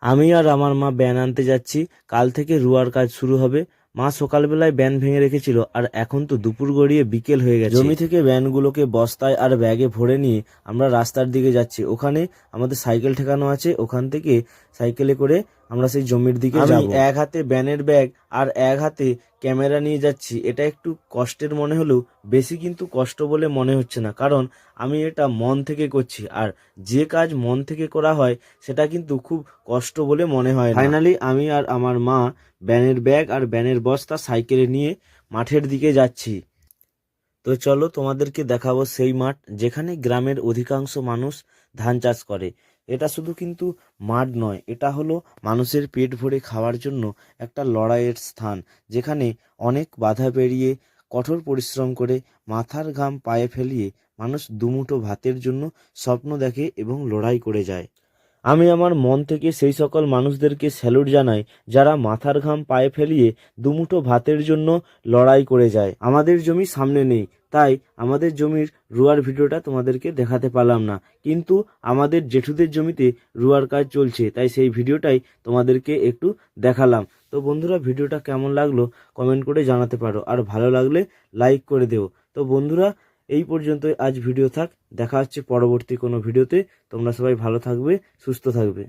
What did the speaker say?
আমি আর আমার মা ব্যান আনতে যাচ্ছি। কাল থেকে রুয়ার কাজ শুরু হবে। মা সকালবেলায় ব্যান ভেঙে রেখেছিল, আর এখন তো দুপুর গড়িয়ে বিকেল হয়ে গেছে। জমি থেকে ব্যানগুলোকে বস্তায় আর ব্যাগে ভরে নিয়ে আমরা রাস্তার দিকে যাচ্ছি। ওখানে আমাদের সাইকেল ঠেকানো আছে, ওখান থেকে সাইকেলে করে আমরা সেই জমির দিকে যাব। আমি এক হাতে ব্যানের ব্যাগ আর এক হাতে ক্যামেরা নিয়ে যাচ্ছি। এটা একটু কষ্টের মনে হলেও বেশি কিন্তু কষ্ট বলে মনে হচ্ছে না, কারণ আমি এটা মন থেকে করছি, আর যে কাজ মন থেকে করা হয় সেটা কিন্তু খুব কষ্ট বলে মনে হয় না। ফাইনালি আমি আর আমার মা ব্যানের ব্যাগ আর ব্যানের বস্তা সাইকেলে নিয়ে মাঠের দিকে যাচ্ছি। তো চলো তোমাদেরকে দেখাবো সেই মাঠ যেখানে গ্রামের অধিকাংশ মানুষ ধান চাষ করে। এটা শুধু কিন্তু মাঠ নয়, এটা হলো মানুষের পেট ভরে খাওয়ার জন্য একটা লড়াইয়ের স্থান, যেখানে অনেক বাধা পেরিয়ে কঠোর পরিশ্রম করে মাথার ঘাম পায়ে ফেলিয়ে মানুষ দুমুঠো ভাতের জন্য স্বপ্ন দেখে এবং লড়াই করে যায়। আমি আমার মন থেকে সেই সকল মানুষদেরকে স্যালুট জানাই যারা মাথার ঘাম পায়ে ফেলিয়ে দুমুঠো ভাতের জন্য লড়াই করে যায়। আমাদের জমি সামনে নেই, তাই আমাদের জমির রুয়ার ভিডিওটা তোমাদেরকে দেখাতে পারলাম না, কিন্তু আমাদের জেঠুদের জমিতে রুয়ার কাজ চলছে, তাই সেই ভিডিওটাই তোমাদেরকে একটু দেখালাম। তো বন্ধুরা, ভিডিওটা কেমন লাগলো কমেন্ট করে জানাতে পারো, আর ভালো লাগলে লাইক করে দেও। তো বন্ধুরা, এই পর্যন্তই আজ ভিডিও থাক। দেখা হচ্ছে পরবর্তী কোনো ভিডিওতে। তোমরা সবাই ভালো থাকবে, সুস্থ থাকবে।